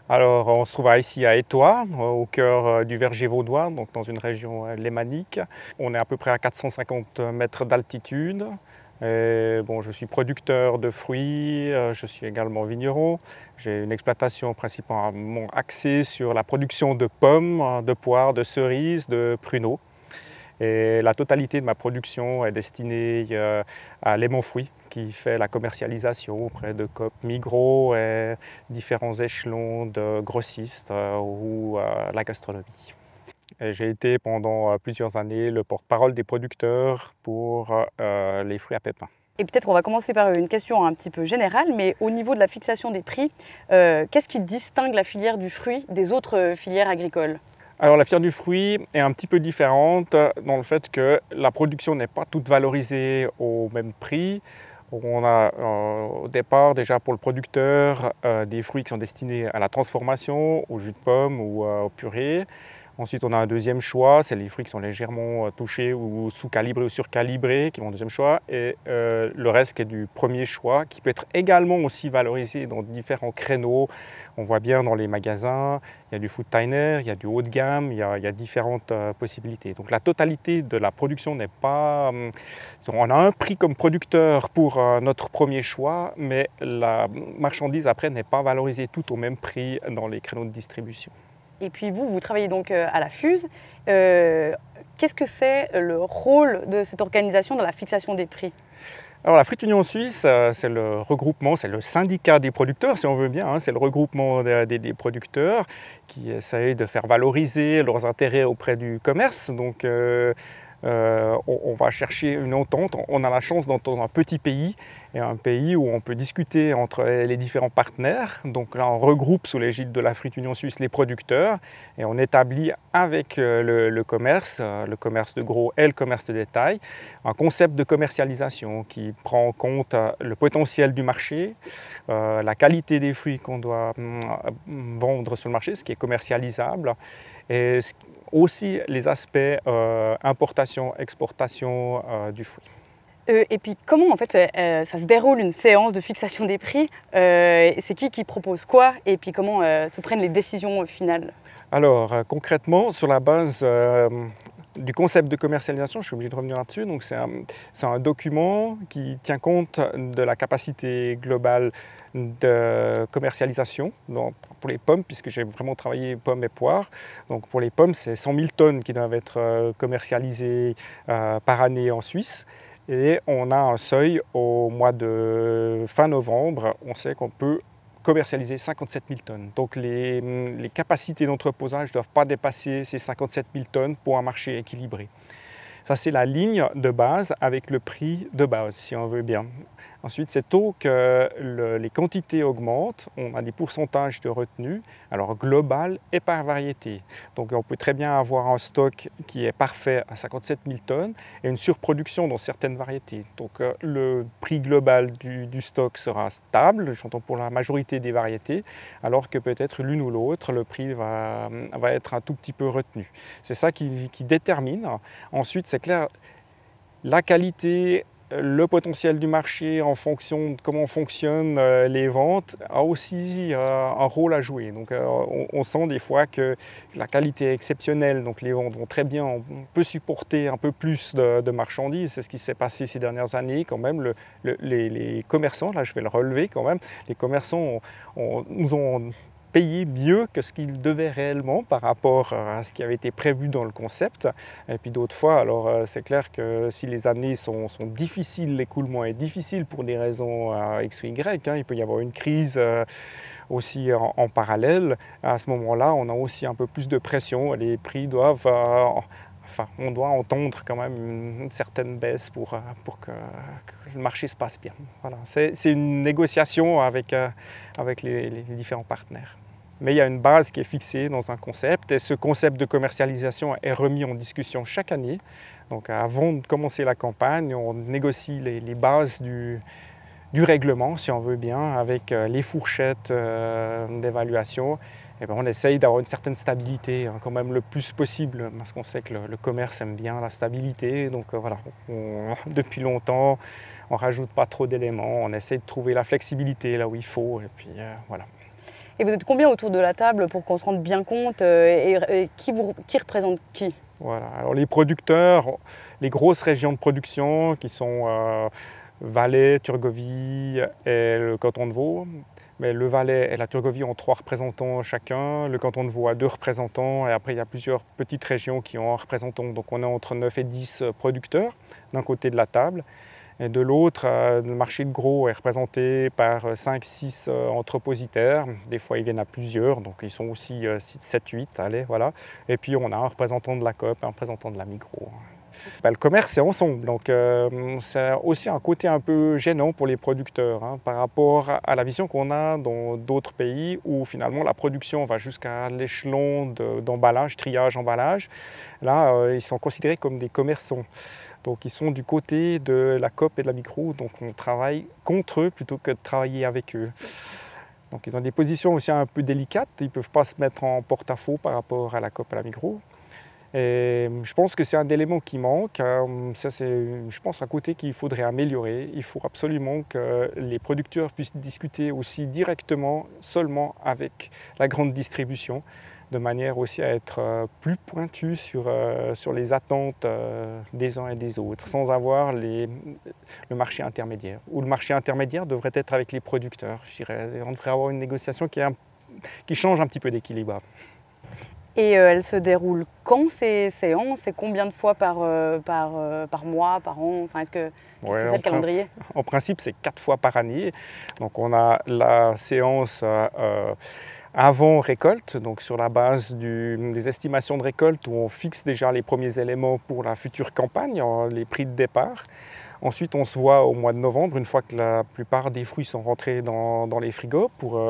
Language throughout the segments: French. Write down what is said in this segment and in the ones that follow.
Alors, on se trouve ici à Étoile, au cœur du Verger vaudois, donc dans une région lémanique. On est à peu près à 450 mètres d'altitude. Bon, je suis producteur de fruits, je suis également vigneron. J'ai une exploitation principalement axée sur la production de pommes, de poires, de cerises, de pruneaux. Et la totalité de ma production est destinée à Lémon Fruits, qui fait la commercialisation auprès de Coop Migros et différents échelons de grossistes ou la gastronomie. J'ai été pendant plusieurs années le porte-parole des producteurs pour les fruits à pépins. Et peut-être on va commencer par une question un petit peu générale, mais au niveau de la fixation des prix, qu'est-ce qui distingue la filière du fruit des autres filières agricoles? Alors la filière du fruit est un petit peu différente dans le fait que la production n'est pas toute valorisée au même prix. On a au départ déjà pour le producteur des fruits qui sont destinés à la transformation, au jus de pomme ou au purée. Ensuite, on a un deuxième choix, c'est les fruits qui sont légèrement touchés ou sous-calibrés ou surcalibrés, qui vont en deuxième choix. Et le reste qui est du premier choix, qui peut être également aussi valorisé dans différents créneaux. On voit bien dans les magasins, il y a du food-diner, il y a du haut de gamme, il y a différentes possibilités. Donc la totalité de la production n'est pas... on a un prix comme producteur pour notre premier choix, mais la marchandise après n'est pas valorisée tout au même prix dans les créneaux de distribution. Et puis vous travaillez donc à la FUSE. Qu'est-ce que c'est le rôle de cette organisation dans la fixation des prix? Alors la Fruit Union Suisse, c'est le regroupement, c'est le syndicat des producteurs si on veut bien, hein, c'est le regroupement des producteurs qui essayent de faire valoriser leurs intérêts auprès du commerce. Donc on va chercher une entente. On a la chance d'être dans un petit pays et un pays où on peut discuter entre les différents partenaires. Donc là, on regroupe sous l'égide de la Fruit Union Suisse les producteurs et on établit avec le commerce de gros et le commerce de détail, un concept de commercialisation qui prend en compte le potentiel du marché, la qualité des fruits qu'on doit vendre sur le marché, ce qui est commercialisable, et aussi les aspects importation, exportation du fruit. Et puis comment en fait ça se déroule une séance de fixation des prix? C'est qui propose quoi? Et puis comment se prennent les décisions finales? Alors concrètement, sur la base du concept de commercialisation, je suis obligé de revenir là-dessus, donc c'est un document qui tient compte de la capacité globale de commercialisation pour les pommes, puisque j'ai vraiment travaillé pommes et poires. Donc pour les pommes, c'est 100 000 tonnes qui doivent être commercialisées par année en Suisse. Et on a un seuil au mois de fin novembre, on sait qu'on peut commercialiser 57 000 tonnes. Donc les capacités d'entreposage ne doivent pas dépasser ces 57 000 tonnes pour un marché équilibré. Ça, c'est la ligne de base avec le prix de base, si on veut bien. Ensuite, c'est tôt que les quantités augmentent, on a des pourcentages de retenue, alors global et par variété. Donc on peut très bien avoir un stock qui est parfait à 57 000 tonnes et une surproduction dans certaines variétés. Donc le prix global du stock sera stable, j'entends pour la majorité des variétés, alors que peut-être l'une ou l'autre, le prix va être un tout petit peu retenu. C'est ça qui détermine. Ensuite, c'est clair, la qualité, le potentiel du marché en fonction de comment fonctionnent les ventes a aussi un rôle à jouer. Donc on sent des fois que la qualité est exceptionnelle, donc les ventes vont très bien, on peut supporter un peu plus de marchandises. C'est ce qui s'est passé ces dernières années quand même. Les commerçants, là je vais le relever quand même, les commerçants nous ont payer mieux que ce qu'ils devaient réellement par rapport à ce qui avait été prévu dans le concept. Et puis d'autres fois, alors c'est clair que si les années sont difficiles, l'écoulement est difficile pour des raisons X ou Y, hein, il peut y avoir une crise aussi en parallèle. À ce moment-là, on a aussi un peu plus de pression. Les prix doivent... Enfin, on doit entendre quand même une certaine baisse pour que le marché se passe bien. Voilà. C'est une négociation avec les différents partenaires. Mais il y a une base qui est fixée dans un concept et ce concept de commercialisation est remis en discussion chaque année. Donc avant de commencer la campagne, on négocie les bases du règlement, si on veut bien, avec les fourchettes d'évaluation. Et bien, on essaye d'avoir une certaine stabilité, hein, quand même le plus possible, parce qu'on sait que le commerce aime bien la stabilité. Donc voilà, depuis longtemps, on ne rajoute pas trop d'éléments, on essaye de trouver la flexibilité là où il faut. Et puis voilà. Et vous êtes combien autour de la table pour qu'on se rende bien compte et qui représente qui? Voilà. Alors les producteurs, les grosses régions de production qui sont Valais, Turgovie et le canton de Vaud. Mais le Valais et la Turgovie ont 3 représentants chacun, le canton de Vaud a 2 représentants et après il y a plusieurs petites régions qui ont un représentant. Donc on est entre 9 et 10 producteurs d'un côté de la table. Et de l'autre, le marché de gros est représenté par 5-6 entrepositaires. Des fois, ils viennent à plusieurs, donc ils sont aussi 7-8, allez, voilà. Et puis, on a un représentant de la Coop et un représentant de la Migros. Le commerce, c'est ensemble, donc c'est aussi un côté un peu gênant pour les producteurs hein, par rapport à la vision qu'on a dans d'autres pays où finalement la production va jusqu'à l'échelon d'emballage, triage, emballage. Là, ils sont considérés comme des commerçants. Donc ils sont du côté de la Coop et de la Migros, donc on travaille contre eux plutôt que de travailler avec eux. Donc ils ont des positions aussi un peu délicates, ils ne peuvent pas se mettre en porte-à-faux par rapport à la Coop et à la Migros. Et je pense que c'est un élément qui manque, ça c'est je pense un côté qu'il faudrait améliorer. Il faut absolument que les producteurs puissent discuter aussi directement, seulement avec la grande distribution, de manière aussi à être plus pointu sur les attentes des uns et des autres, sans avoir le marché intermédiaire. Ou le marché intermédiaire devrait être avec les producteurs, je dirais. On devrait avoir une négociation qui change un petit peu d'équilibre. Et elles se déroulent quand ces séances? C'est combien de fois par mois, par an? Enfin, qu'est-ce que c'est le calendrier? En principe, c'est 4 fois par année. Donc on a la séance avant récolte, donc sur la base des estimations de récolte où on fixe déjà les premiers éléments pour la future campagne, les prix de départ. Ensuite, on se voit au mois de novembre, une fois que la plupart des fruits sont rentrés dans les frigos pour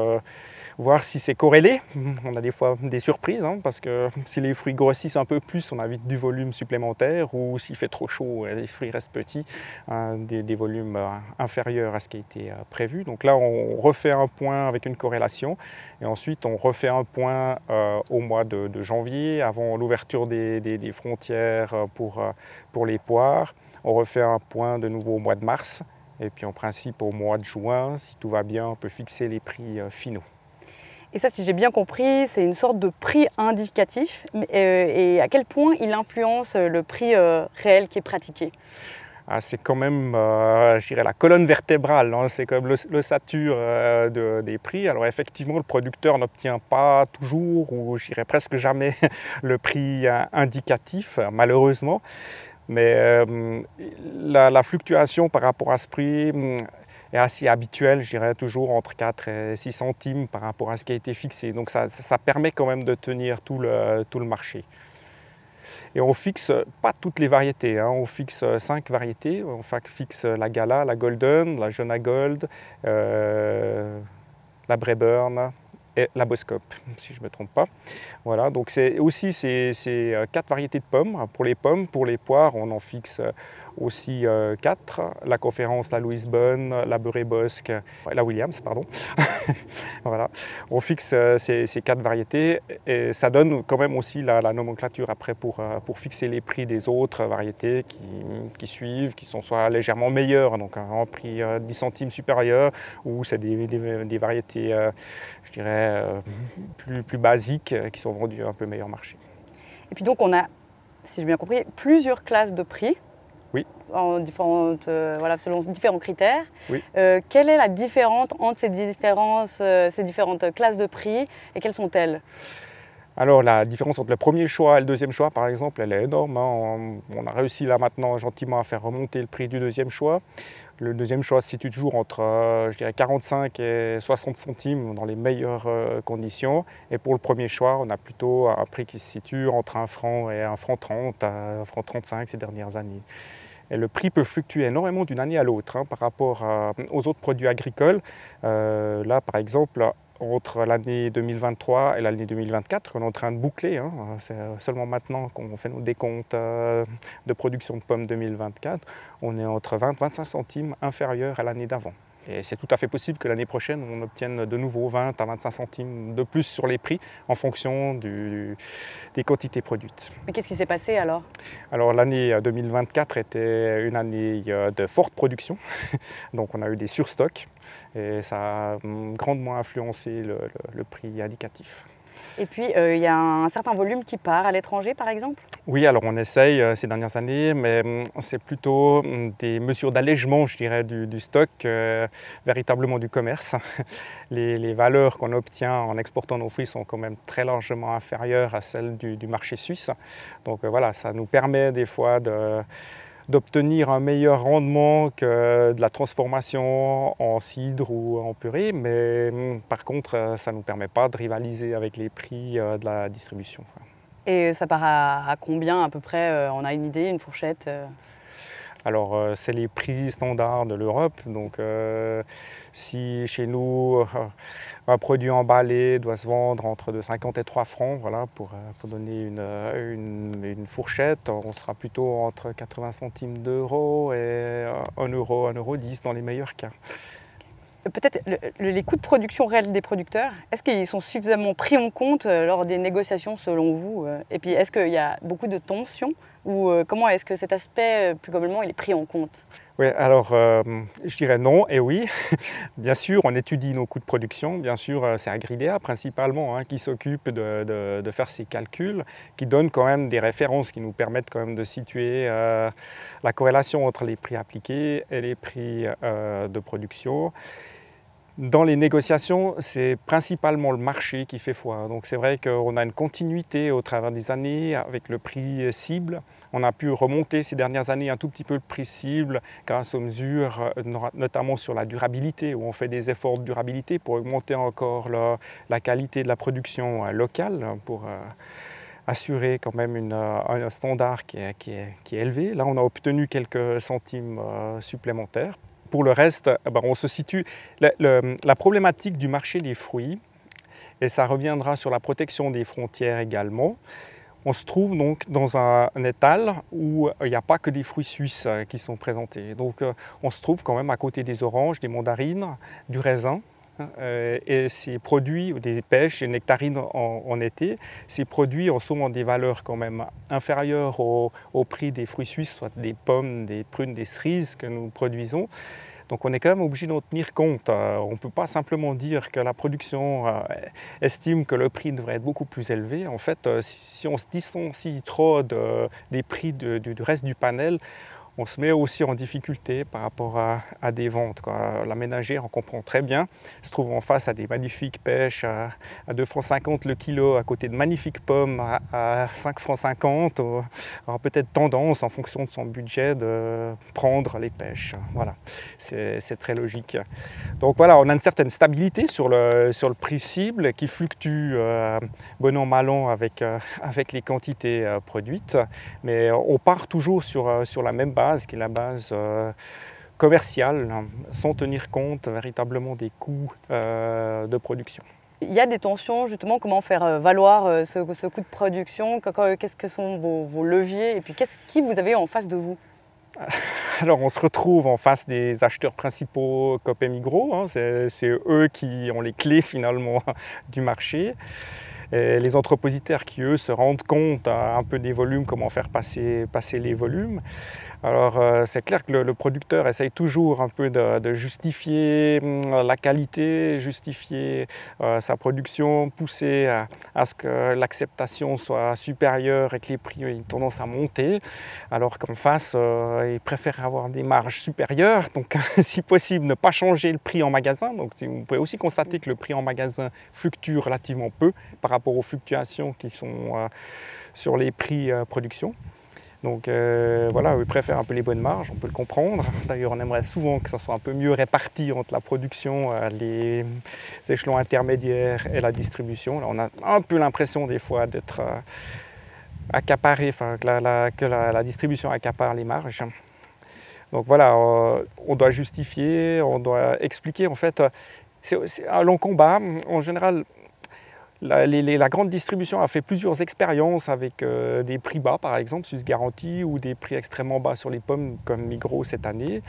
voir si c'est corrélé. On a des fois des surprises, hein, parce que si les fruits grossissent un peu plus, on a vite du volume supplémentaire, ou s'il fait trop chaud, les fruits restent petits, des volumes inférieurs à ce qui a été prévu. Donc là, on refait un point avec une corrélation, et ensuite on refait un point au mois de janvier, avant l'ouverture des frontières pour les poires. On refait un point de nouveau au mois de mars, et puis en principe au mois de juin, si tout va bien, on peut fixer les prix finaux. Et ça, si j'ai bien compris, c'est une sorte de prix indicatif. Et à quel point il influence le prix réel qui est pratiqué? C'est quand même, je dirais, la colonne vertébrale, hein. C'est comme l'ossature des prix. Alors effectivement, le producteur n'obtient pas toujours, ou je dirais presque jamais, le prix indicatif, malheureusement. Mais la fluctuation par rapport à ce prix est assez habituelle, je dirais toujours entre 4 et 6 centimes par rapport à ce qui a été fixé. Donc ça permet quand même de tenir tout le marché. Et on fixe pas toutes les variétés, hein. On fixe 5 variétés. On fixe la Gala, la Golden, la Jona Gold, la Braeburn et la Boskop, si je ne me trompe pas. Voilà, donc c'est aussi ces 4 variétés de pommes. Pour les poires, on en fixe aussi 4. La Conférence, la Louise Bonne, la Beurre Bosque, la Williams, pardon. Voilà, on fixe ces 4 variétés et ça donne quand même aussi la nomenclature après pour fixer les prix des autres variétés qui suivent, qui sont soit légèrement meilleures, donc un prix 10 centimes supérieur, ou c'est des variétés, je dirais, plus basiques qui sont vendues à un peu meilleur marché. Et puis donc on a, si j'ai bien compris, plusieurs classes de prix. Oui. Selon différents critères. Oui. Quelle est la différence entre ces différentes classes de prix et quelles sont-elles? Alors la différence entre le premier choix et le deuxième choix, par exemple, elle est énorme, hein. On a réussi là maintenant gentiment à faire remonter le prix du deuxième choix. Le deuxième choix se situe toujours entre je dirais 45 et 60 centimes dans les meilleures conditions. Et pour le premier choix, on a plutôt un prix qui se situe entre 1 franc et 1 franc 30, 1 franc 35 ces dernières années. Et le prix peut fluctuer énormément d'une année à l'autre, hein, par rapport aux autres produits agricoles. Là, par exemple, entre l'année 2023 et l'année 2024, qu'on est en train de boucler, hein, c'est seulement maintenant qu'on fait nos décomptes de production de pommes 2024, on est entre 20 et 25 centimes inférieur à l'année d'avant. Et c'est tout à fait possible que l'année prochaine, on obtienne de nouveau 20 à 25 centimes de plus sur les prix en fonction des quantités produites. Mais qu'est-ce qui s'est passé alors? Alors l'année 2024 était une année de forte production, donc on a eu des surstocks et ça a grandement influencé le prix indicatif. Et puis, il y a un certain volume qui part à l'étranger, par exemple? Oui, alors on essaye ces dernières années, mais c'est plutôt des mesures d'allègement, je dirais, du stock, véritablement du commerce. Les valeurs qu'on obtient en exportant nos fruits sont quand même très largement inférieures à celles du marché suisse. Donc voilà, ça nous permet des fois d'obtenir un meilleur rendement que de la transformation en cidre ou en purée, mais par contre, ça ne nous permet pas de rivaliser avec les prix de la distribution. Et ça part à combien à peu près? On a une idée, une fourchette? Alors, c'est les prix standards de l'Europe. Donc, si chez nous, un produit emballé doit se vendre entre 50 et 3 francs, voilà, pour donner une fourchette, on sera plutôt entre 80 centimes d'euros et 1 euro, 1,10 euro dans les meilleurs cas. Peut-être les coûts de production réels des producteurs, est-ce qu'ils sont suffisamment pris en compte lors des négociations selon vous? Et puis est-ce qu'il y a beaucoup de tensions ou comment est-ce que cet aspect plus globalement il est pris en compte? Oui, alors je dirais non et oui. Bien sûr, on étudie nos coûts de production. Bien sûr, c'est Agridea principalement qui s'occupe de faire ces calculs, qui donne quand même des références qui nous permettent quand même de situer la corrélation entre les prix appliqués et les prix de production. Dans les négociations, c'est principalement le marché qui fait foi. Donc c'est vrai qu'on a une continuité au travers des années avec le prix cible. On a pu remonter ces dernières années un tout petit peu le prix cible grâce aux mesures, notamment sur la durabilité, où on fait des efforts de durabilité pour augmenter encore la qualité de la production locale, pour assurer quand même un standard qui est élevé. Là, on a obtenu quelques centimes supplémentaires. Pour le reste, on se situe. La problématique du marché des fruits, et ça reviendra sur la protection des frontières également, on se trouve donc dans un étal où il n'y a pas que des fruits suisses qui sont présentés. Donc on se trouve quand même à côté des oranges, des mandarines, du raisin. Et ces produits, des pêches et nectarines en été, ces produits ont souvent des valeurs quand même inférieures au prix des fruits suisses, soit des pommes, des prunes, des cerises que nous produisons. Donc on est quand même obligé d'en tenir compte. On ne peut pas simplement dire que la production estime que le prix devrait être beaucoup plus élevé. En fait, si on se distancie trop des prix du reste du panel, on se met aussi en difficulté par rapport à des ventes, quoi. La ménagère, on comprend très bien, se trouve en face à des magnifiques pêches à 2,50 francs le kilo, à côté de magnifiques pommes à 5,50 francs. Alors peut-être tendance, en fonction de son budget, de prendre les pêches. Voilà, c'est très logique. Donc voilà, on a une certaine stabilité sur le prix cible qui fluctue bon an, mal an avec les quantités produites, mais on part toujours sur la même base, qui est la base commerciale, sans tenir compte véritablement des coûts de production. Il y a des tensions justement, comment faire valoir ce coût de production, qu'est-ce que sont vos leviers et puis qui vous avez en face de vous? Alors on se retrouve en face des acheteurs principaux Coop et Migros, c'est eux qui ont les clés finalement du marché. Et les entrepositaires qui, eux, se rendent compte un peu des volumes, comment faire passer les volumes. Alors, c'est clair que le producteur essaye toujours un peu de justifier la qualité, justifier sa production, pousser à ce que l'acceptation soit supérieure et que les prix aient tendance à monter. Alors qu'en face, il préfère avoir des marges supérieures, donc si possible ne pas changer le prix en magasin. Donc vous pouvez aussi constater que le prix en magasin fluctue relativement peu par rapport aux fluctuations qui sont sur les prix production. Donc voilà, ils préfèrent un peu les bonnes marges, on peut le comprendre. D'ailleurs, on aimerait souvent que ça soit un peu mieux réparti entre la production, les échelons intermédiaires et la distribution. Là, on a un peu l'impression des fois d'être accaparé, que la distribution accapare les marges. Donc voilà, on doit justifier, on doit expliquer. En fait, c'est un long combat. En général, La grande distribution a fait plusieurs expériences avec des prix bas, par exemple, Suisse Garantie, ou des prix extrêmement bas sur les pommes, comme Migros cette année.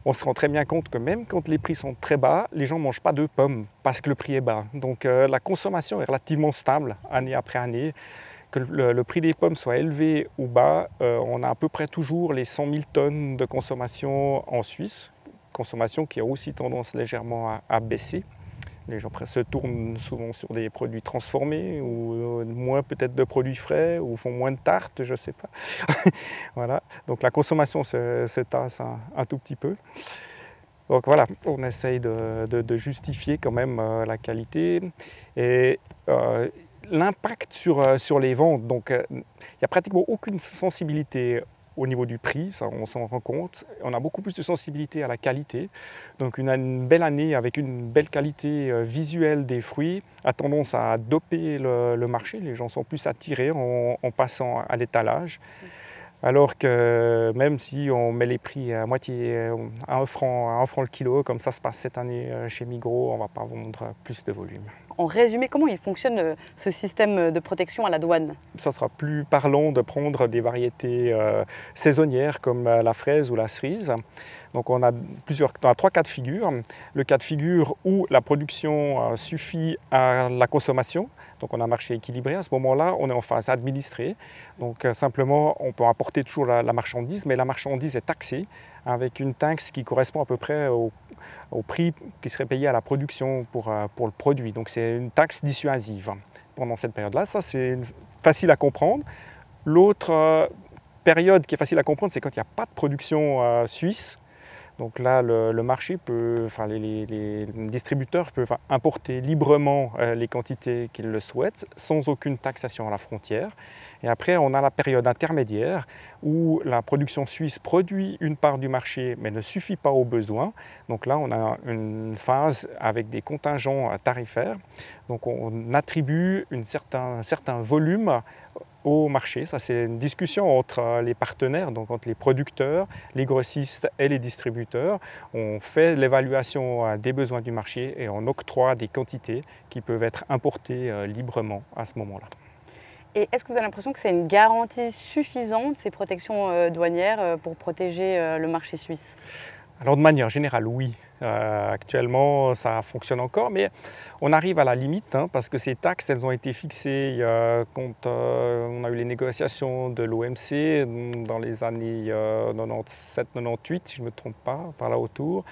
On se rend très bien compte que même quand les prix sont très bas, les gens ne mangent pas de pommes parce que le prix est bas. Donc la consommation est relativement stable année après année. Que le prix des pommes soit élevé ou bas, on a à peu près toujours les 100 000 tonnes de consommation en Suisse, consommation qui a aussi tendance légèrement à baisser. Les gens se tournent souvent sur des produits transformés ou moins peut-être de produits frais ou font moins de tartes, je ne sais pas. Voilà. Donc la consommation se tasse un tout petit peu. Donc voilà, on essaye de justifier quand même la qualité et l'impact sur les ventes. Donc il n'y a pratiquement aucune sensibilité au niveau du prix, ça on s'en rend compte. On a beaucoup plus de sensibilité à la qualité. Donc une belle année avec une belle qualité visuelle des fruits a tendance à doper le marché. Les gens sont plus attirés en passant à l'étalage. Alors que même si on met les prix à moitié, à 1 franc le kilo, comme ça se passe cette année chez Migros, on ne va pas vendre plus de volume. En résumé, comment il fonctionne ce système de protection à la douane? Ça sera plus parlant de prendre des variétés saisonnières comme la fraise ou la cerise. Donc on a 3 cas de figure. Le cas de figure où la production suffit à la consommation. Donc on a un marché équilibré. À ce moment-là, on est en phase administrée. Donc simplement, on peut apporter toujours la marchandise, mais la marchandise est taxée avec une taxe qui correspond à peu près au prix qui serait payé à la production pour le produit. Donc c'est une taxe dissuasive pendant cette période-là. Ça, c'est facile à comprendre. L'autre période qui est facile à comprendre, c'est quand il n'y a pas de production suisse. Donc là, le marché peut, les distributeurs peuvent importer librement les quantités qu'ils le souhaitent, sans aucune taxation à la frontière. Et après, on a la période intermédiaire où la production suisse produit une part du marché, mais ne suffit pas aux besoins. Donc là, on a une phase avec des contingents tarifaires. Donc on attribue un certain volume au marché. Ça, c'est une discussion entre les partenaires, donc entre les producteurs, les grossistes et les distributeurs. On fait l'évaluation des besoins du marché et on octroie des quantités qui peuvent être importées librement à ce moment-là. Et est-ce que vous avez l'impression que c'est une garantie suffisante, ces protections douanières, pour protéger le marché suisse? Alors de manière générale, oui. Actuellement, ça fonctionne encore, mais on arrive à la limite parce que ces taxes, elles ont été fixées quand on a eu les négociations de l'OMC dans les années 97-98, si je ne me trompe pas, par là autour.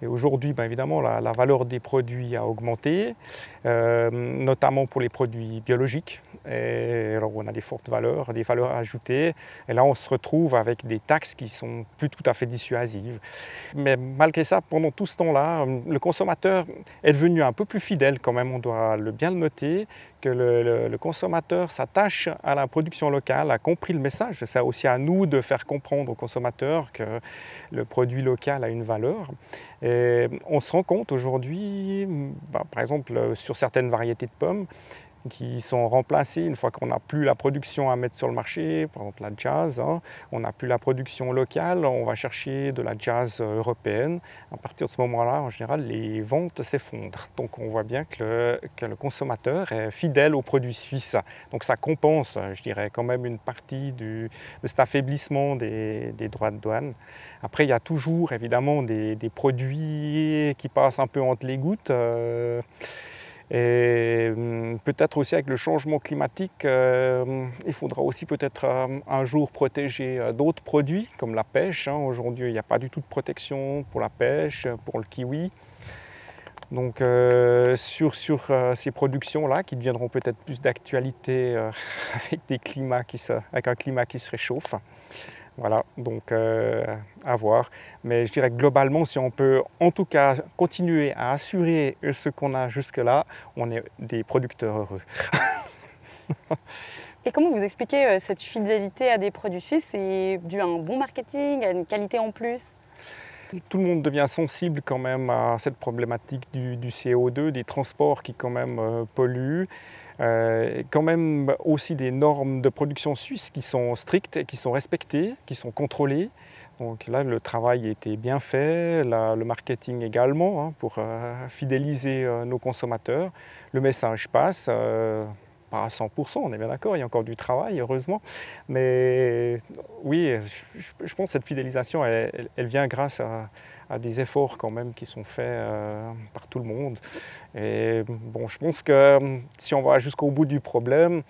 Et aujourd'hui, évidemment, la valeur des produits a augmenté, notamment pour les produits biologiques. Et alors, on a des fortes valeurs, des valeurs ajoutées. Et là, on se retrouve avec des taxes qui ne sont plus tout à fait dissuasives. Mais malgré ça, pendant tout ce temps-là, le consommateur est devenu un peu plus fidèle quand même, on doit bien le noter, que le consommateur s'attache à la production locale, a compris le message. C'est aussi à nous de faire comprendre aux consommateurs que le produit local a une valeur. Et on se rend compte aujourd'hui, par exemple sur certaines variétés de pommes, qui sont remplacées une fois qu'on n'a plus la production à mettre sur le marché, par exemple la Jazz, on n'a plus la production locale, on va chercher de la Jazz européenne. À partir de ce moment-là, en général, les ventes s'effondrent. Donc on voit bien que le consommateur est fidèle aux produits suisses. Donc ça compense, je dirais, quand même une partie de cet affaiblissement des droits de douane. Après, il y a toujours évidemment des produits qui passent un peu entre les gouttes. Et peut-être aussi avec le changement climatique, il faudra aussi peut-être un jour protéger d'autres produits comme la pêche. Aujourd'hui, il n'y a pas du tout de protection pour la pêche, pour le kiwi. Donc sur ces productions-là qui deviendront peut-être plus d'actualité avec un climat qui se réchauffe. Voilà, donc à voir. Mais je dirais que globalement, si on peut en tout cas continuer à assurer ce qu'on a jusque-là, on est des producteurs heureux. Et comment vous expliquez cette fidélité à des produits suisses? C'est dû à un bon marketing, à une qualité en plus? Tout le monde devient sensible quand même à cette problématique du CO2, des transports qui quand même polluent. Quand même aussi des normes de production suisse qui sont strictes et qui sont respectées, qui sont contrôlées. Donc là, le travail était bien fait, le marketing également, hein, pour fidéliser nos consommateurs. Le message passe, pas à 100%, on est bien d'accord, il y a encore du travail, heureusement. Mais oui, je pense que cette fidélisation, elle vient grâce à des efforts quand même qui sont faits par tout le monde. Et bon, je pense que si on va jusqu'au bout du problème,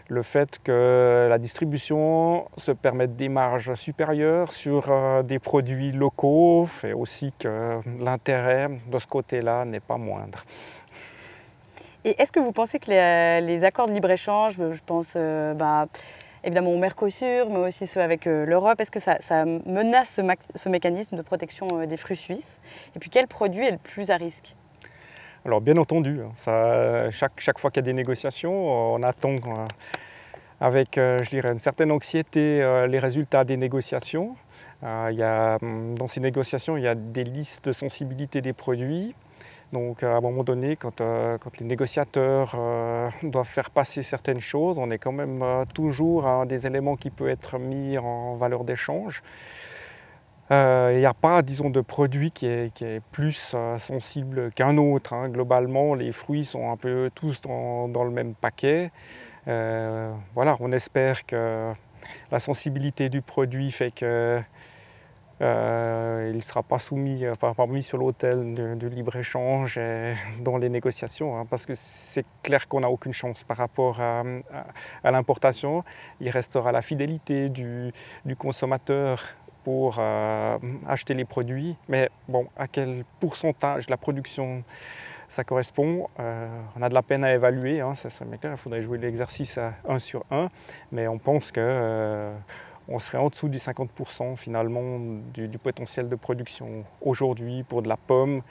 le fait que la distribution se permette des marges supérieures sur des produits locaux fait aussi que l'intérêt de ce côté-là n'est pas moindre. Et est-ce que vous pensez que les accords de libre-échange, je pense évidemment au Mercosur, mais aussi ceux avec l'Europe, est-ce que ça menace ce mécanisme de protection des fruits suisses? Et puis quel produit est le plus à risque? Alors bien entendu, chaque fois qu'il y a des négociations, on attend avec, je dirais, une certaine anxiété les résultats des négociations. Dans ces négociations, il y a des listes de sensibilité des produits. Donc à un moment donné, quand les négociateurs doivent faire passer certaines choses, on est quand même toujours à des éléments qui peuvent être mis en valeur d'échange. Il n'y a pas, disons, de produit qui est plus sensible qu'un autre, hein. Globalement, les fruits sont un peu tous dans le même paquet. Voilà, on espère que la sensibilité du produit fait que il ne sera pas pas mis sur l'autel du libre-échange dans les négociations, hein, parce que c'est clair qu'on n'a aucune chance par rapport à l'importation. Il restera la fidélité du consommateur pour acheter les produits, mais bon, à quel pourcentage de la production ça correspond, on a de la peine à évaluer, hein, ça m'est clair, il faudrait jouer l'exercice à 1 sur 1, mais on pense que on serait en dessous du 50% finalement du potentiel de production aujourd'hui pour de la pomme.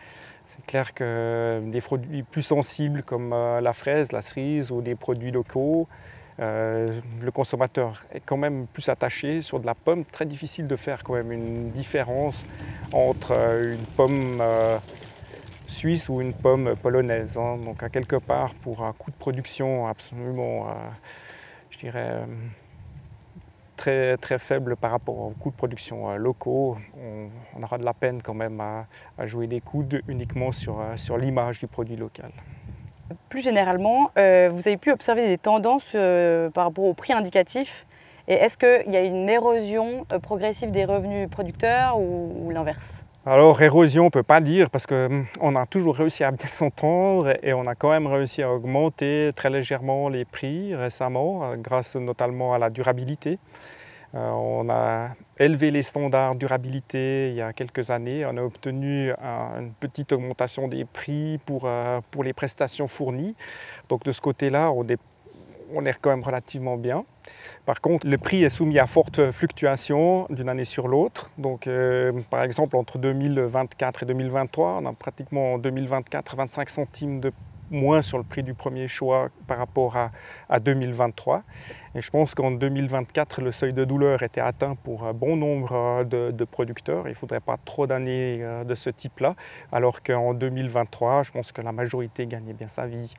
C'est clair que des produits plus sensibles comme la fraise, la cerise ou des produits locaux, le consommateur est quand même plus attaché. Sur de la pomme, très difficile de faire quand même une différence entre une pomme suisse ou une pomme polonaise, hein. Donc à quelque part, pour un coût de production absolument, je dirais, très, très faible par rapport aux coûts de production locaux, on aura de la peine quand même à jouer des coudes uniquement sur l'image du produit local. Plus généralement, vous avez pu observer des tendances par rapport au prix indicatif. Et est-ce qu'il y a une érosion progressive des revenus producteurs ou l'inverse? Alors érosion, on ne peut pas dire parce qu'on a toujours réussi à bien s'entendre et on a quand même réussi à augmenter très légèrement les prix récemment, grâce notamment à la durabilité. On a élevé les standards durabilité il y a quelques années. On a obtenu une petite augmentation des prix pour les prestations fournies. Donc de ce côté-là, on est quand même relativement bien. Par contre, le prix est soumis à forte fluctuation d'une année sur l'autre. Donc, par exemple, entre 2024 et 2023, on a pratiquement en 2024 25 centimes de moins sur le prix du premier choix par rapport à 2023. Et je pense qu'en 2024, le seuil de douleur était atteint pour un bon nombre de producteurs. Il ne faudrait pas trop d'années de ce type-là, alors qu'en 2023, je pense que la majorité gagnait bien sa vie.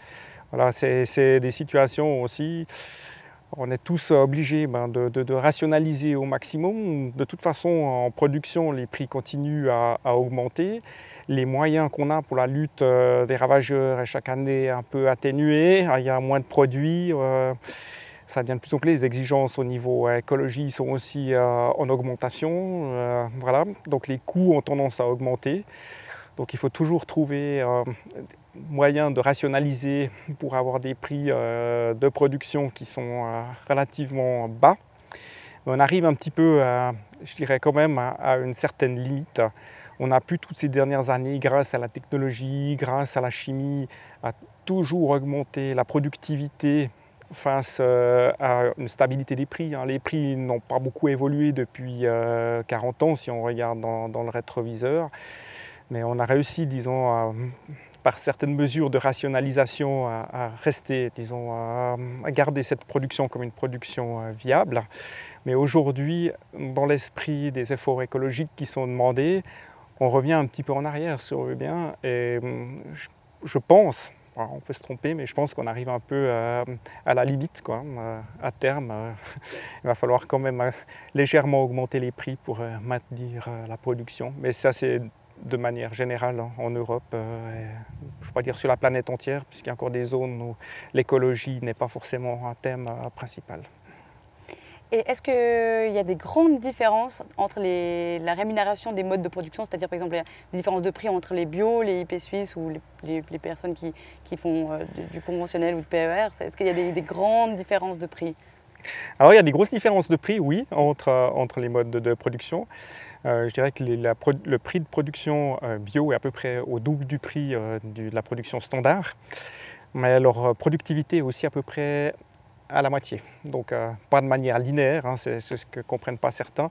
Voilà, c'est des situations aussi. On est tous obligés de rationaliser au maximum. De toute façon, en production, les prix continuent à augmenter. Les moyens qu'on a pour la lutte des ravageurs est chaque année un peu atténué. Il y a moins de produits. Ça devient de plus en plus. Les exigences au niveau écologie sont aussi en augmentation. Voilà. Donc les coûts ont tendance à augmenter. Donc il faut toujours trouver moyen de rationaliser pour avoir des prix de production qui sont relativement bas. Mais on arrive un petit peu, je dirais quand même, à une certaine limite. On a pu toutes ces dernières années, grâce à la technologie, grâce à la chimie, à toujours augmenter la productivité face à une stabilité des prix. Les prix n'ont pas beaucoup évolué depuis 40 ans si on regarde dans le rétroviseur. Mais on a réussi, disons, par certaines mesures de rationalisation, à rester, disons, à garder cette production comme une production viable. Mais aujourd'hui, dans l'esprit des efforts écologiques qui sont demandés, on revient un petit peu en arrière, si on veut bien. Et je pense, on peut se tromper, mais je pense qu'on arrive un peu à la limite, quoi. À terme, il va falloir quand même légèrement augmenter les prix pour maintenir la production. Mais ça, c'est de manière générale en Europe, je ne vais pas dire sur la planète entière, puisqu'il y a encore des zones où l'écologie n'est pas forcément un thème principal. Et est-ce qu'il y a des grandes différences entre la rémunération des modes de production, c'est-à-dire par exemple des différences de prix entre les bio, les IP suisses ou les personnes qui font du conventionnel ou du PER? Est-ce qu'il y a des grandes différences de prix? Alors il y a des grosses différences de prix, oui, entre les modes de production. Je dirais que le prix de production bio est à peu près au double du prix de la production standard, mais leur productivité est aussi à peu près à la moitié. Donc pas de manière linéaire, hein, c'est ce que ne comprennent pas certains.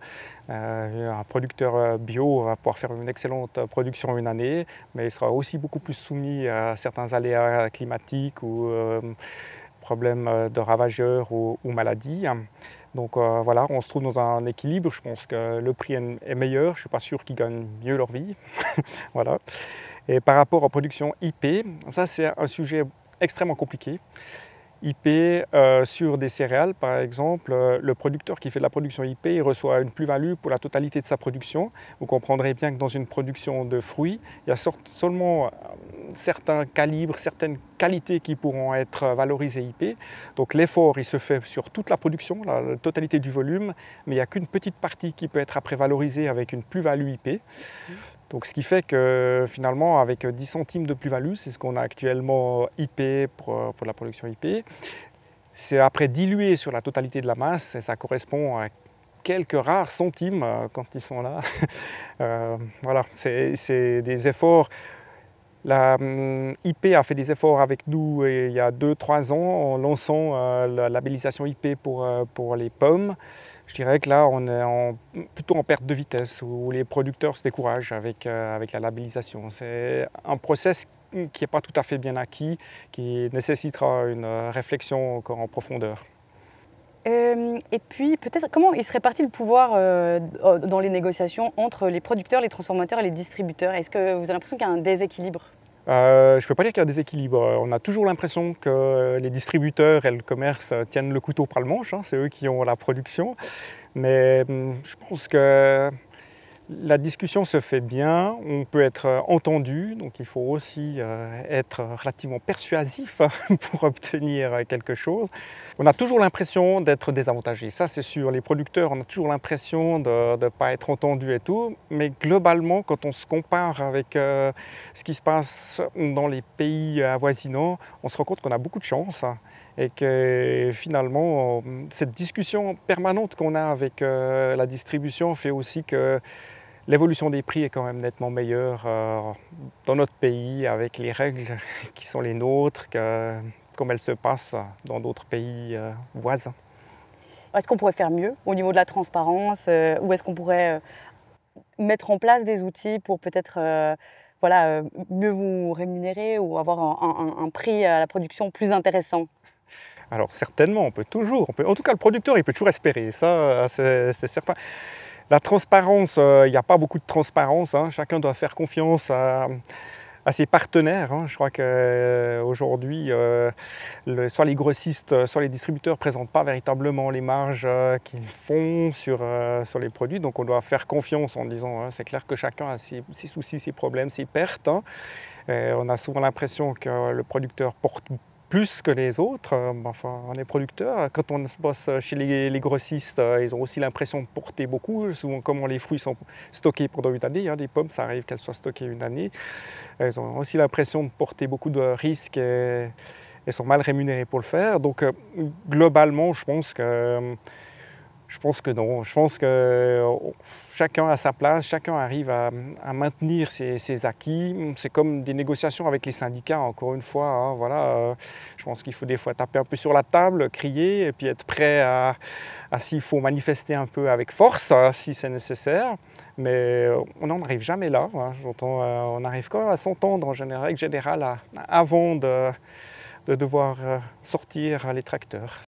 Un producteur bio va pouvoir faire une excellente production une année, mais il sera aussi beaucoup plus soumis à certains aléas climatiques ou problèmes de ravageurs ou maladies. Donc voilà, on se trouve dans un équilibre. Je pense que le prix est meilleur. Je ne suis pas sûr qu'ils gagnent mieux leur vie. Voilà. Et par rapport aux productions IP, ça c'est un sujet extrêmement compliqué. IP sur des céréales, par exemple, le producteur qui fait de la production IP, il reçoit une plus-value pour la totalité de sa production. Vous comprendrez bien que dans une production de fruits, il y a seulement certains calibres, certaines qualités qui pourront être valorisées IP. Donc l'effort, il se fait sur toute la production, la totalité du volume, mais il n'y a qu'une petite partie qui peut être après valorisée avec une plus-value IP. Donc, ce qui fait que finalement, avec 10 centimes de plus-value, c'est ce qu'on a actuellement IP pour la production IP, c'est après dilué sur la totalité de la masse et ça correspond à quelques rares centimes quand ils sont là. Voilà, c'est des efforts. La IP a fait des efforts avec nous il y a 2-3 ans en lançant la labellisation IP pour les pommes. Je dirais que là, on est plutôt en perte de vitesse, où les producteurs se découragent avec la labellisation. C'est un process qui n'est pas tout à fait bien acquis, qui nécessitera une réflexion encore en profondeur. Et puis, peut-être, comment il se répartit le pouvoir dans les négociations entre les producteurs, les transformateurs et les distributeurs? Est-ce que vous avez l'impression qu'il y a un déséquilibre? Je ne peux pas dire qu'il y a un déséquilibre. On a toujours l'impression que les distributeurs et le commerce tiennent le couteau par le manche, hein, c'est eux qui ont la production. Mais je pense que la discussion se fait bien, on peut être entendu, donc il faut aussi être relativement persuasif pour obtenir quelque chose. On a toujours l'impression d'être désavantagé, ça c'est sûr. Les producteurs, on a toujours l'impression de ne pas être entendu et tout, mais globalement, quand on se compare avec ce qui se passe dans les pays avoisinants, on se rend compte qu'on a beaucoup de chance. Et que finalement, cette discussion permanente qu'on a avec la distribution fait aussi que l'évolution des prix est quand même nettement meilleure dans notre pays avec les règles qui sont les nôtres, comme elles se passent dans d'autres pays voisins. Est-ce qu'on pourrait faire mieux au niveau de la transparence ou est-ce qu'on pourrait mettre en place des outils pour peut-être mieux vous rémunérer ou avoir un prix à la production plus intéressant? Alors certainement, en tout cas le producteur il peut toujours espérer, ça c'est certain. La transparence, il n'y a pas beaucoup de transparence, hein. Chacun doit faire confiance à ses partenaires, hein. Je crois qu'aujourd'hui, soit les grossistes, soit les distributeurs ne présentent pas véritablement les marges qu'ils font sur les produits. Donc on doit faire confiance en disant, hein, c'est clair que chacun a ses soucis, ses problèmes, ses pertes. Hein. On a souvent l'impression que le producteur porte plus que les autres, enfin on est producteur. Quand on bosse chez les grossistes, ils ont aussi l'impression de porter beaucoup. Souvent, comme les fruits sont stockés pendant une année, hein, des pommes, ça arrive qu'elles soient stockées une année. Ils ont aussi l'impression de porter beaucoup de risques et sont mal rémunérés pour le faire. Donc globalement, je pense que non. Je pense que chacun a sa place, chacun arrive à maintenir ses acquis. C'est comme des négociations avec les syndicats, encore une fois. Hein, voilà, je pense qu'il faut des fois taper un peu sur la table, crier, et puis être prêt à s'il faut manifester un peu avec force, si c'est nécessaire. Mais on n'en arrive jamais là. Hein. On arrive quand même à s'entendre en général avant de devoir sortir les tracteurs.